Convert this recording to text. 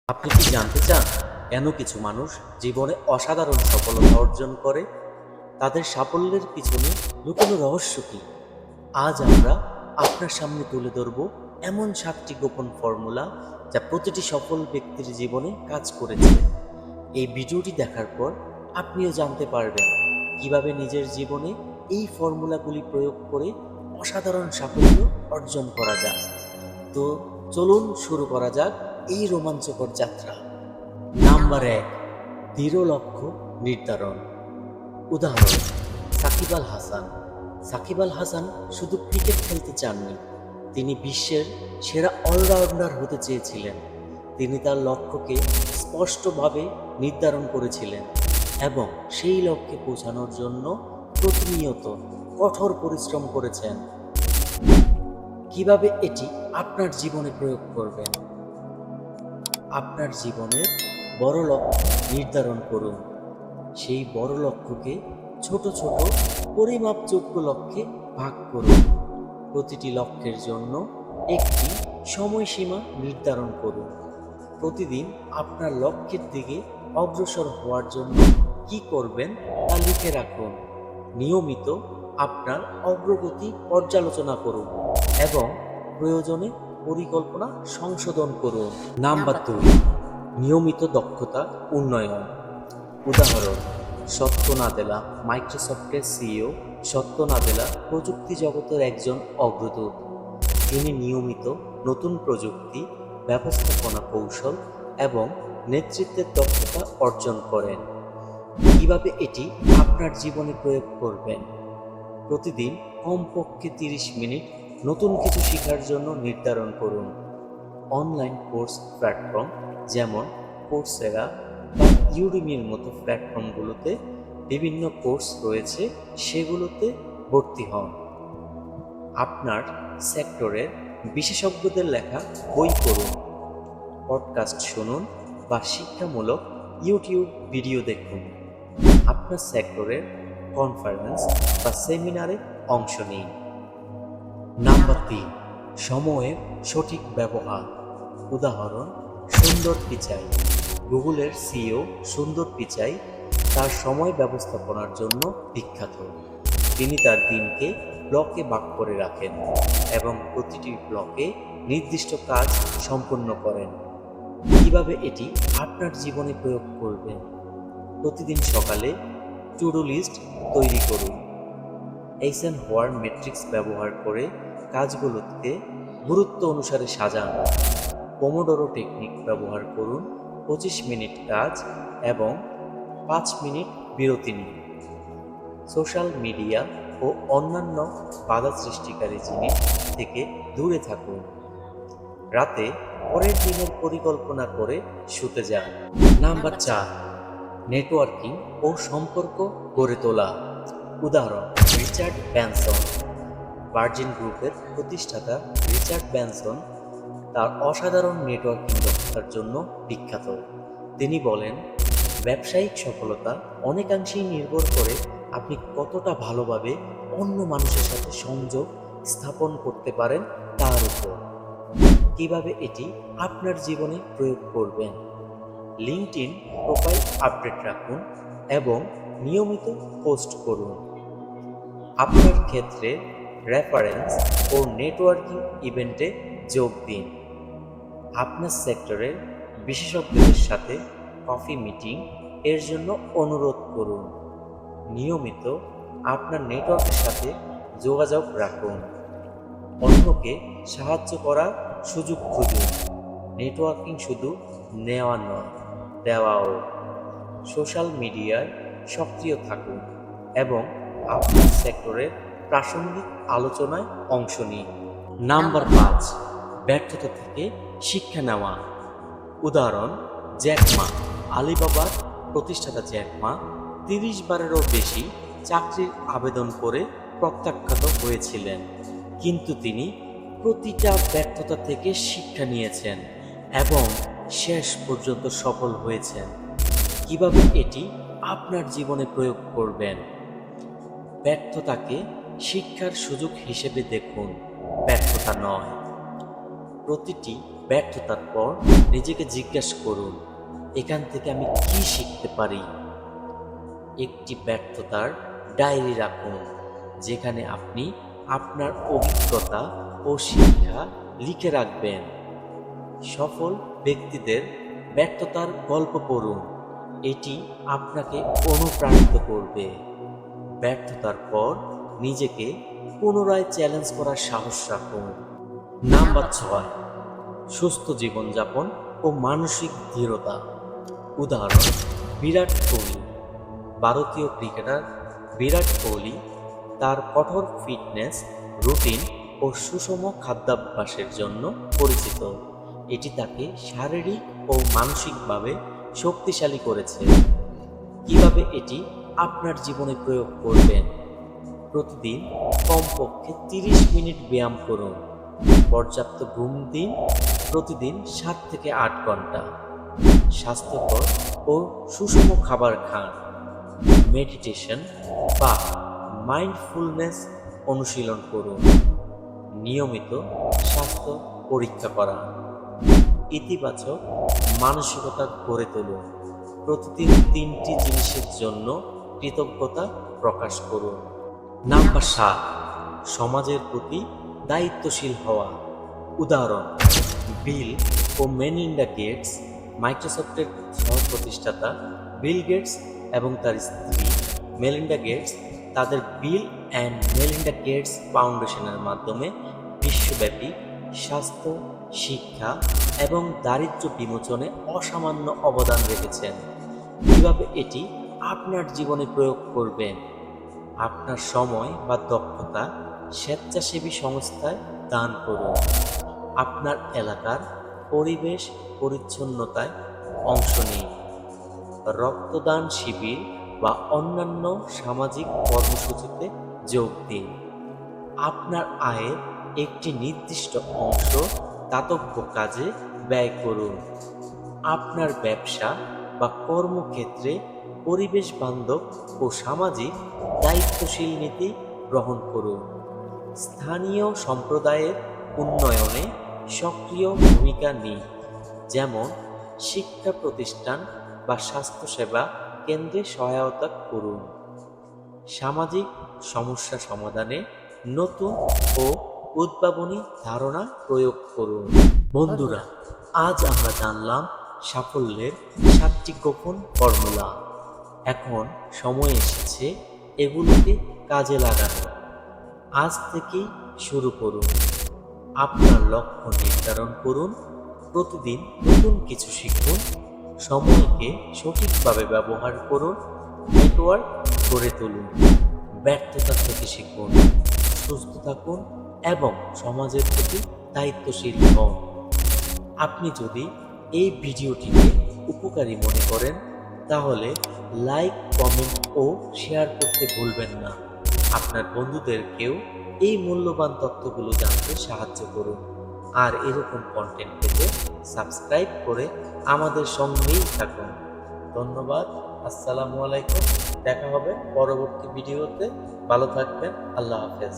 আপনি কি জানতে চান কেন কিছু মানুষ জীবনে অসাধারণ সফলতা অর্জন করে? তাদের সাফল্যের পিছনে লুকানো রহস্য কি? আজ আমরা আপনার সামনে তুলে ধরব এমন 7টি গোপন ফর্মুলা যা প্রতিটি সফল ব্যক্তির জীবনে কাজ করেছে। এই ভিডিওটি দেখার পর আপনিও জানতে পারবেন কিভাবে নিজের জীবনে এই ফর্মুলাগুলি প্রয়োগ করে অসাধারণ সাফল্য অর্জন করা যায়। তো চলুন শুরু করা যাক এই রোমাঞ্চকর যাত্রা। নাম্বার 1, দৃঢ় লক্ষ্য নির্ধারণ। উদাহরণ: সাকিব আল হাসান। সাকিব আল হাসান শুধু ক্রিকেট খেলতে চাননি, তিনি বিশ্বের সেরা অলরাউন্ডার হতে চেয়েছিলেন। তিনি তার লক্ষ্যকে স্পষ্টভাবে নির্ধারণ করেছিলেন এবং সেই লক্ষ্যে পৌঁছানোর জন্য প্রতিনিয়ত কঠোর পরিশ্রম করেছেন। কিভাবে এটি আপনার জীবনে প্রয়োগ করবেন? আপনার জীবনের বড় লক্ষ্য নির্ধারণ করুন। সেই বড় লক্ষ্যকে ছোট ছোট পরিমাপযোগ্য লক্ষ্যে ভাগ করুন। প্রতিটি লক্ষ্যের জন্য একটি সময়সীমা নির্ধারণ করুন। প্রতিদিন আপনার লক্ষ্যের দিকে অগ্রসর হওয়ার জন্য কি করবেন তা লিখে রাখুন। নিয়মিত আপনার অগ্রগতি পর্যালোচনা করুন এবং প্রয়োজনে পরিকল্পনা সংশোধন করুন। নাম্বার 2, নিয়মিত দক্ষতা উন্নয়ন। উদাহরণ: সত্য নাদেলা, মাইক্রোসফটের সিইও সত্য নাদেলা প্রযুক্তি জগতের একজন অগ্রদূত। তিনি নিয়মিত নতুন প্রযুক্তি, ব্যবস্থাপনা কৌশল এবং নেতৃত্বের দক্ষতা অর্জন করেন। কিভাবে এটি আপনার জীবনে প্রয়োগ করবেন? প্রতিদিন কমপক্ষে 30 মিনিট নতুন কিছু শেখার জন্য নির্ধারণ করুন। অনলাইন কোর্স প্ল্যাটফর্ম যেমন কোর্সেরা বা ইউডেমির মতো প্ল্যাটফর্মগুলোতে বিভিন্ন কোর্স রয়েছে, সেগুলোতে ভর্তি হন। আপনার সেক্টরের বিশেষজ্ঞদের লেখা বই পড়ুন, পডকাস্ট শুনুন বা শিক্ষামূলক ইউটিউব ভিডিও দেখুন। আপনার সেক্টরের কনফারেন্স বা সেমিনারে অংশ নিন। নাম্বার 3, সময়ের সঠিক ব্যবহার। উদাহরণ: সুন্দর পিচাই। গুগলের সিইও সুন্দর পিচাই তার সময় ব্যবস্থাপনার জন্য বিখ্যাত। তিনি তার দিনকে ব্লকে ভাগ করে রাখেন এবং প্রতিটি ব্লকে নির্দিষ্ট কাজ সম্পন্ন করেন। কিভাবে এটি আপনার জীবনে প্রয়োগ করবেন? প্রতিদিন সকালে টু ডু লিস্ট তৈরি করুন। এইসেনহোয়ার ম্যাট্রিক্স ব্যবহার করে কাজগুলোকে গুরুত্ব অনুসারে সাজান। পোমোডোরো টেকনিক ব্যবহার করুন। 25 মিনিট কাজ এবং 5 মিনিট বিরতি নিন। সোশ্যাল মিডিয়া ও অন্যান্য বাধা সৃষ্টিকারী জিনিস থেকে দূরে থাকুন। রাতে পরের দিনের পরিকল্পনা করে শুতে যান। নাম্বার 4, নেটওয়ার্কিং ও সম্পর্ক গড়ে তোলা। উদাহরণ: রিচার্ড ব্যানসন। ভার্জিন গ্রুপের প্রতিষ্ঠাতা রিচার্ড ব্যানসন তার অসাধারণ নেটওয়ার্কিং দক্ষতার জন্য বিখ্যাত। তিনি বলেন, ব্যবসায়িক সফলতা অনেকাংশেই নির্ভর করে আপনি কতটা ভালোভাবে অন্য মানুষের সাথে সংযোগ স্থাপন করতে পারেন তার উপর। কিভাবে এটি আপনার জীবনে প্রয়োগ করবেন? লিঙ্কডইন প্রোফাইল আপডেট রাখুন এবং নিয়মিত পোস্ট করুন। আপনার ক্ষেত্রে রেফারেন্স ও নেটওয়ার্কিং ইভেন্টে যোগ দিন। আপনার সেক্টরের বিশেষজ্ঞদের সাথে কফি মিটিং এর জন্য অনুরোধ করুন। নিয়মিত আপনার নেটওয়ার্কের সাথে যোগাযোগ রাখুন। অন্যকে সাহায্য করার সুযোগ খুঁজুন। নেটওয়ার্কিং শুধু নেওয়া নয়, দেওয়াও। সোশ্যাল মিডিয়ায় সক্রিয় থাকুন এবং আপনার সেক্টরের প্রাসঙ্গিক আলোচনায় অংশ নিন। নাম্বার 5, ব্যর্থতা থেকে শিক্ষা নেওয়া। উদাহরণ: জ্যাক মা। আলিবাবার প্রতিষ্ঠাতা জ্যাক মা 30 বারেরও বেশি চাকরির আবেদন করে প্রত্যাখ্যাত হয়েছিলেন, কিন্তু তিনি প্রতিটা ব্যর্থতা থেকে শিক্ষা নিয়েছেন এবং শেষ পর্যন্ত সফল হয়েছেন। কিভাবে এটি আপনার জীবনে প্রয়োগ করবেন? ব্যর্থতাকে শিক্ষার সুযোগ হিসেবে দেখুন, ব্যর্থতা নয়। প্রতিটি ব্যর্থতার পর নিজেকে জিজ্ঞাসা করুন, এখান থেকে আমি কি শিখতে পারি। একটি ব্যর্থতার ডায়েরি রাখুন, যেখানে আপনি আপনার অভিজ্ঞতা ও শিক্ষা লিখে রাখবেন। সফল ব্যক্তিদের ব্যর্থতার গল্প পড়ুন, এটি আপনাকে অনুপ্রাণিত করবে। ব্যর্থতার পর নিজেকে পুনরায় চ্যালেঞ্জ করার সাহস রাখুন। নাম্বার 6, সুস্থ জীবনযাপন ও মানসিক দৃঢ়তা। উদাহরণ: বিরাট কোহলি। ভারতীয় ক্রিকেটার বিরাট কোহলি তার কঠোর ফিটনেস রুটিন ও সুষম খাদ্যাভ্যাসের জন্য পরিচিত। এটি তাকে শারীরিক ও মানসিকভাবে শক্তিশালী করেছে। কিভাবে এটি আপনার জীবনে প্রয়োগ করবেন? প্রতিদিন কমপক্ষে 30 মিনিট ব্যায়াম করুন। পর্যাপ্ত ঘুম দিন, প্রতিদিন 7 থেকে 8 ঘন্টা। স্বাস্থ্যকর ও সুষম খাবার খান। মেডিটেশন বা মাইন্ডফুলনেস অনুশীলন করুন। নিয়মিত স্বাস্থ্য পরীক্ষা করা। ইতিবাচক মানসিকতা গড়ে তুলুন। প্রতিদিন 3টি জিনিসের জন্য কৃতজ্ঞতা প্রকাশ করুন। নাম্বার 7, সমাজের প্রতি দায়িত্বশীল হওয়া। উদাহরণ: বিল ও মেলিন্ডা গেটস। মাইক্রোসফটের সহ প্রতিষ্ঠাতা বিল গেটস এবং তার স্ত্রী মেলিন্ডা গেটস তাদের বিল অ্যান্ড মেলিন্ডা গেটস ফাউন্ডেশনের মাধ্যমে বিশ্বব্যাপী স্বাস্থ্য, শিক্ষা এবং দারিদ্র্য বিমোচনে অসামান্য অবদান রেখেছেন। কিভাবে এটি আপনার জীবনে প্রয়োগ করবেন? আপনার সময় বা দক্ষতা স্বেচ্ছাসেবী সংস্থায় দান করুন। আপনার এলাকার পরিবেশ পরিচ্ছন্নতায় অংশ নিন। রক্তদান শিবির বা অন্যান্য সামাজিক কর্মসূচিতে যোগ দিন। আপনার আয়ের একটি নির্দিষ্ট অংশ দাতব্য কাজে ব্যয় করুন। আপনার ব্যবসা বা কর্মক্ষেত্রে পরিবেশ বান্ধব ও সামাজিক দায়িত্বশীল নীতি গ্রহণ করুন। স্থানীয় সম্প্রদায়ের উন্নয়নে সক্রিয় ভূমিকা নিন, যেমন শিক্ষা প্রতিষ্ঠান বা স্বাস্থ্যসেবা কেন্দ্রে সহায়তা করুন। সামাজিক সমস্যা সমাধানে নতুন ও উদ্ভাবনী ধারণা প্রয়োগ করুন। বন্ধুরা, আজ আমরা জানলাম সাফল্যের 7টি গোপন ফর্মুলা। এখন সময় এসেছে এগুলোকে কাজে লাগানো। আজ থেকেই শুরু করুন। আপনার লক্ষ্য নির্ধারণ করুন, প্রতিদিন নতুন কিছু শিখুন, সময়কে সঠিকভাবে ব্যবহার করুন, নেটওয়ার্ক গড়ে তুলুন, ব্যর্থতা থেকে শিখুন, সুস্থ থাকুন এবং সমাজের প্রতি দায়িত্বশীল হন। আপনি যদি এই ভিডিওটিকে উপকারী মনে করেন তাহলে লাইক, কমেন্ট ও শেয়ার করতে ভুলবেন না। আপনার বন্ধুদেরকেও এই মূল্যবান তথ্যগুলো জানতে সাহায্য করুন। আর এরকম কন্টেন্ট পেতে সাবস্ক্রাইব করে আমাদের সঙ্গেই থাকুন। ধন্যবাদ। আসসালামু আলাইকুম। দেখা হবে পরবর্তী ভিডিওতে। ভালো থাকবেন। আল্লাহ হাফেজ।